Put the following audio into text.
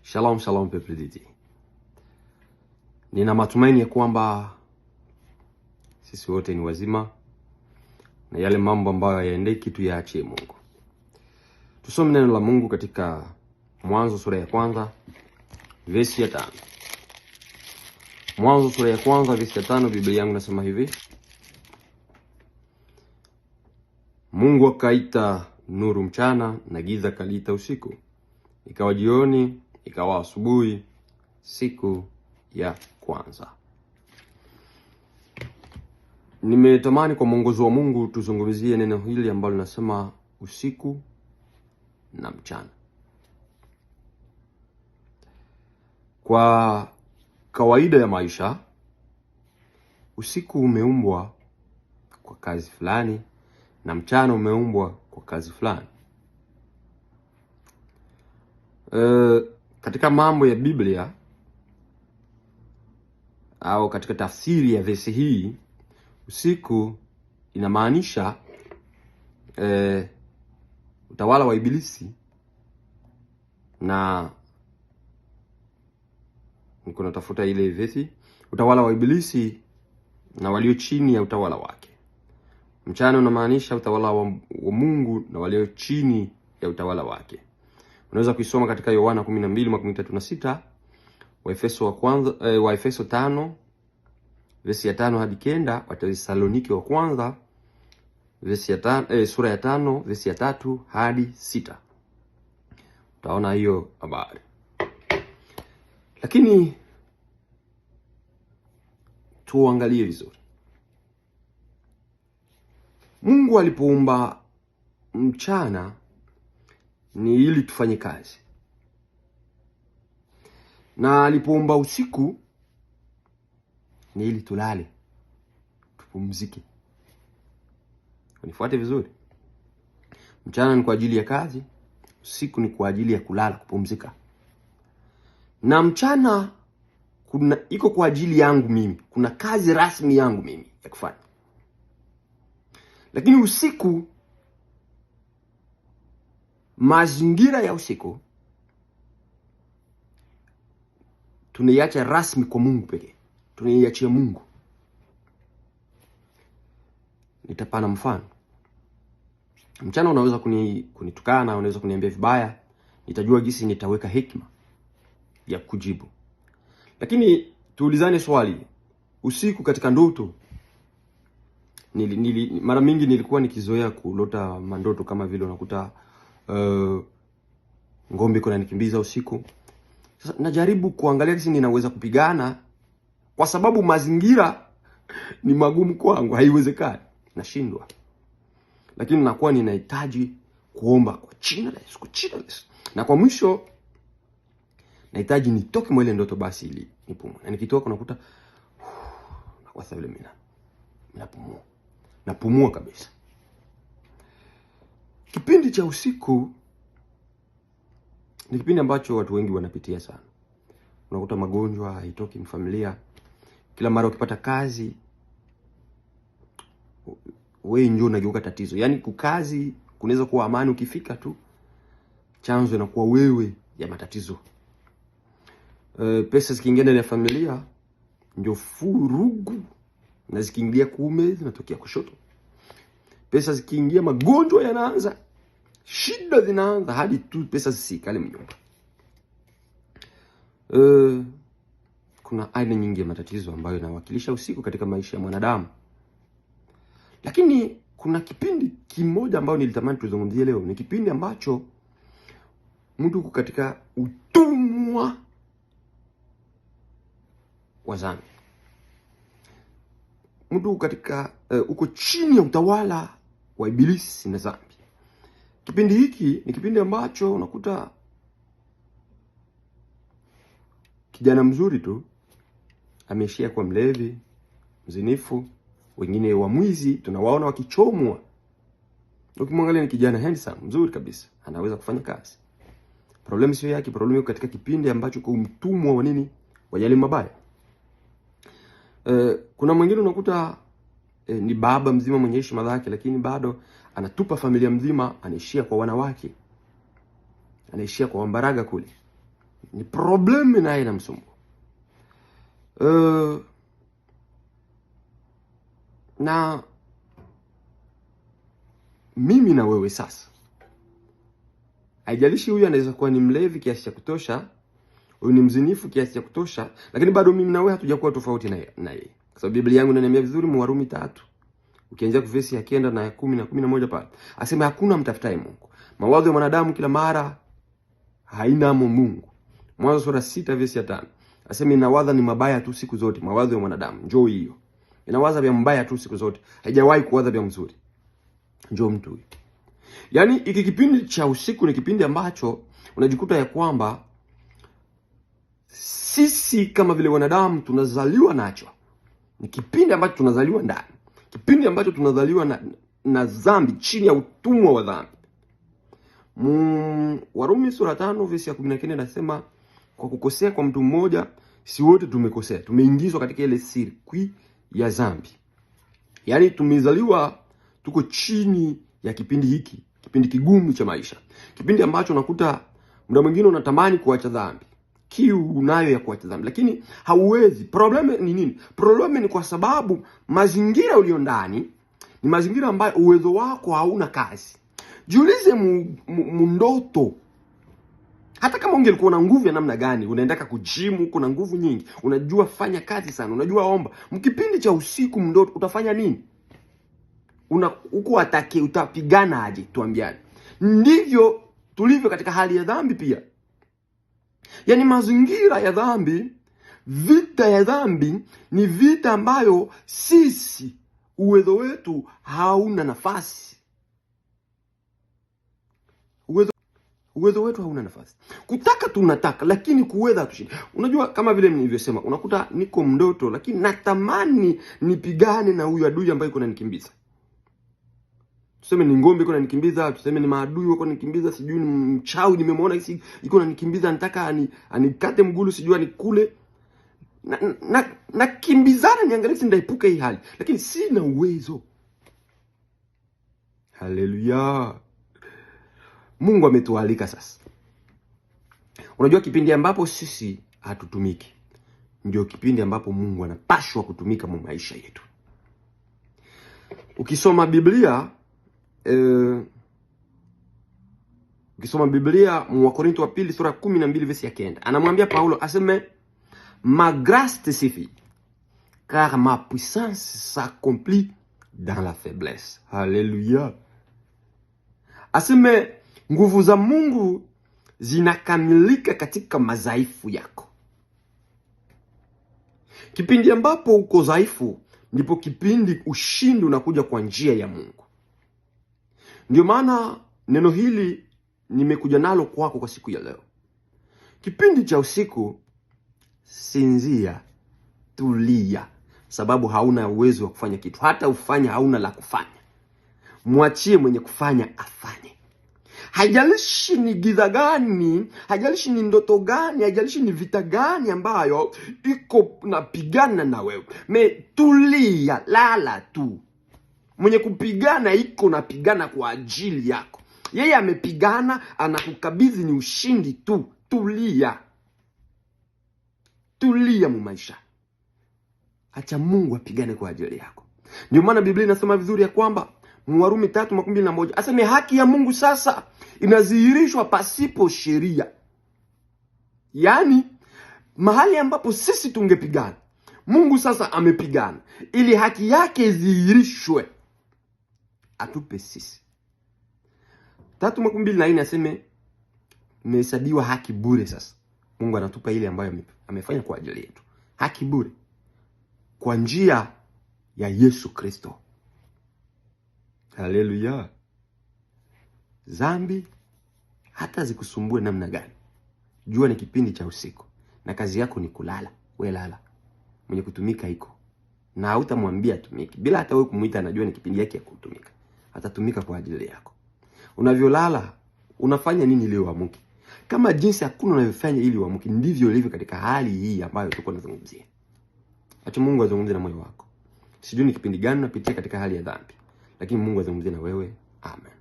Shalom shalom PPDT. Nina matumaini ya kwamba sisi wote ni wazima na yale mambo ambayo hayaendeki tuyaachie Mungu. Tusome neno la Mungu katika Mwanzo sura ya kwanza verse ya 5. Mwanzo sura ya kwanza verse ya 5, Biblia yangu nasema hivi: Mungu akaita nuru mchana na giza kaliita usiku. Ikawa jioni, ikawa asubuhi, siku ya kwanza. Nimetamani kwa mwongozo wa Mungu tuzungumzie neno hili ambalo linasema usiku na mchana. Kwa kawaida ya maisha, usiku umeumbwa kwa kazi fulani na mchana umeumbwa kwa kazi fulani. Katika mambo ya Biblia au katika tafsiri ya verse hii, usiku inamaanisha utawala wa Ibilisi, na niko natafuta ile verse, utawala wa Ibilisi na walio chini ya utawala wake. Mchana unamaanisha utawala wa Mungu na walio chini ya utawala wake. Unaweza kuisoma katika Yohana 12:36, Waefeso 5 verse ya 5 hadi 9, Wathesalonike wa kwanza verse ya 5, sura ya 5 verse ya 3 hadi 6. Utaona hiyo habari. Lakini tuangalie vizuri. Mungu alipoumba mchana ni ili tufanye kazi, na alipoumba usiku ni ili tulale, tupumzike. Unifuate vizuri. Mchana ni kwa ajili ya kazi, usiku ni kwa ajili ya kulala, kupumzika. Na mchana iko kwa ajili yangu mimi, kuna kazi rasmi yangu mimi ya kufanya. Lakini usiku, mazingira ya usiku tunaiacha rasmi kwa Mungu pekee. Tunaiachia Mungu. Nitapana mfano. Mchana unaweza kunitukana, unaweza kuniambia vibaya, nitajua jinsi nitaweka hekima ya kujibu. Lakini tuulizane swali, usiku katika ndoto, mara mingi nilikuwa nikizoea kulota mandoto kama vile unakuta ngombe kuna nikimbiza usiku. Sasa najaribu kuangalia kisi ninaweza kupigana, kwa sababu mazingira ni magumu kwangu, haiwezekani, nashindwa. Lakini nakuwa ninahitaji kuomba kwa jina la Yesu, na kwa mwisho nahitaji nitoke mwa ile ndoto basi ili nipumue. Na nikitoka nakuta kwa sababu mimi napumua kabisa. Kipindi cha usiku ni kipindi ambacho watu wengi wanapitia sana. Unakuta magonjwa haitoki mfamilia. Kila mara ukipata kazi, wewe ndio unageuka tatizo. Yaani kukazi kunaweza kuwa amani, ukifika tu chanzo inakuwa wewe ya matatizo. Pesa zikiingia ndani ya familia ndio furugu, na zikiingia kuume zinatokea kushoto. Pesa zikiingia magonjwa yanaanza, shida zinaanza, hadi tu pesa zisikale mnyumba. Kuna aina nyingi ya matatizo ambayo yanawakilisha usiku katika maisha ya mwanadamu. Lakini kuna kipindi kimoja ambayo nilitamani tuzungumzie leo. Ni kipindi ambacho mtu uko katika utumwa wa dhambi. Mtu katika uko chini ya utawala wa Ibilisi na dhambi. Kipindi hiki ni kipindi ambacho unakuta kijana mzuri tu ameishia kwa mlevi, mzinifu, wengine wa mwizi, tunawaona wakichomwa. Ukimwangalia ni kijana handsome, mzuri kabisa, anaweza kufanya kazi. Problem sio yake, problem iko katika kipindi ambacho kwa mtumwa wa nini? Wa yale mabaya. Kuna mwingine unakuta ni baba mzima mwenye heshima zake, lakini bado anatupa familia mzima, anaishia kwa wanawake, anaishia kwa wambaraga kule. ni problemi naye inamsumbua. Na mimi na wewe sasa, haijalishi huyu anaweza kuwa ni mlevi kiasi cha kutosha, huyu ni mzinifu kiasi cha kutosha, lakini bado mimi na wewe hatujakuwa tofauti na yeye. Kwa sababu Biblia yangu inaniambia vizuri, Warumi 3 ukianzia verse ya 9 na 10 na 11 pale, asema hakuna mtafutaye Mungu. Mawazo ya mwanadamu kila mara haina Mungu. Mwanzo sura 6 verse ya 5. Asema inawaza ni mabaya tu siku zote. Mawazo ya mwanadamu njoo hiyo. Inawaza vya mbaya tu siku zote. Haijawahi kuwaza vya mzuri. Njoo mtu huyo. Yaani iki kipindi cha usiku ni kipindi ambacho unajikuta ya kwamba sisi kama vile wanadamu tunazaliwa nacho. Ni kipindi ambacho tunazaliwa ndani. Kipindi ambacho tunazaliwa na dhambi, chini ya utumwa wa dhambi. Warumi sura 5 verse ya 19 nasema kwa kukosea kwa mtu mmoja si wote tumekosea. Tumeingizwa katika ile sirkwi ya dhambi. Yaani tumezaliwa tuko chini ya kipindi hiki, kipindi kigumu cha maisha. Kipindi ambacho unakuta muda mwingine unatamani kuacha dhambi. Kiu unayo ya kuacha dhambi, lakini hauwezi. Problem ni nini? Problem ni kwa sababu mazingira ulio ndani ni mazingira ambayo uwezo wako hauna kazi. Jiulize mundoto. Hata kama ungelikuwa na nguvu ya namna gani, unaendaka kujimu, kuna nguvu nyingi, unajua fanya kazi sana, unajua omba. Mkipindi cha usiku mndoto utafanya nini? Uko atake utapigana aje? Tuambiane. Ndivyo tulivyo katika hali ya dhambi pia. Yaani mazingira ya dhambi, vita ya dhambi ni vita ambayo sisi uwezo wetu hauna nafasi. Uwezo wetu hauna nafasi. Kutaka tunataka, lakini kuweza hatushindi. Unajua kama vile nilivyosema, unakuta niko mdoto lakini natamani nipigane na huyu adui ambaye yuko ananikimbiza. Tuseme ni ngombe yuko ananikimbiza, tuseme ni maadui wako ananikimbiza, sijui ni mchawi nimemwona yuko ananikimbiza, nataka anikate mgulu, sijui anikule. Na kimbizana niangalie si ndaepuka hii hali, lakini sina uwezo. Haleluya. Mungu ametualika sasa. Unajua kipindi ambapo sisi hatutumiki ndio kipindi ambapo Mungu anapashwa kutumika mu maisha yetu. Ukisoma Biblia mu Wakorintho wa 2 sura 12 verse ya 9, anamwambia Paulo aseme ma grâce te suffit car ma puissance s'accomplit dans la faiblesse. Haleluya. Aseme nguvu za Mungu zinakamilika katika madhaifu yako. Kipindi ambapo uko dhaifu ndipo kipindi ushindi unakuja kwa njia ya Mungu. Ndio maana neno hili nimekuja nalo kwako kwa siku ya leo. Kipindi cha usiku, sinzia, tulia, sababu hauna uwezo wa kufanya kitu. Hata ufanya hauna la kufanya. Mwachie mwenye kufanya afanye. Haijalishi ni giza gani, haijalishi ni ndoto gani, haijalishi ni vita gani ambayo iko napigana na wewe. Tulia, lala tu. Mwenye kupigana iko napigana kwa ajili yako. Yeye amepigana, anakukabidhi ni ushindi tu. Tulia. Tulia mu maisha. Acha Mungu apigane kwa ajili yako. Ndio maana Biblia inasema vizuri ya kwamba Warumi 3:21 aseme haki ya Mungu sasa inadhihirishwa pasipo sheria. Yaani mahali ambapo sisi tungepigana, Mungu sasa amepigana ili haki yake idhihirishwe, atupe sisi. 3:24 aseme imehesabiwa haki bure sasa. Mungu anatupa ile ambayo amefanya kwa ajili yetu. Haki bure kwa njia ya Yesu Kristo. Haleluya. Dhambi hata zikusumbue namna gani, jua ni kipindi cha usiku na kazi yako ni kulala. We lala. Mwenye kutumika iko na hautamwambia tumiki. Bila hata wewe kumuita, anajua ni kipindi yake ya kutumika. Atatumika kwa ajili yako. Unavyolala unafanya nini ili uamke? Kama jinsi hakuna unavyofanya ili uamke, ndivyo ilivyo katika hali hii ambayo tuko tunazungumzia. Acha Mungu azungumze na moyo wako. Sijui ni kipindi gani unapitia katika hali ya dhambi, lakini Mungu azungumzie na wewe. Amen.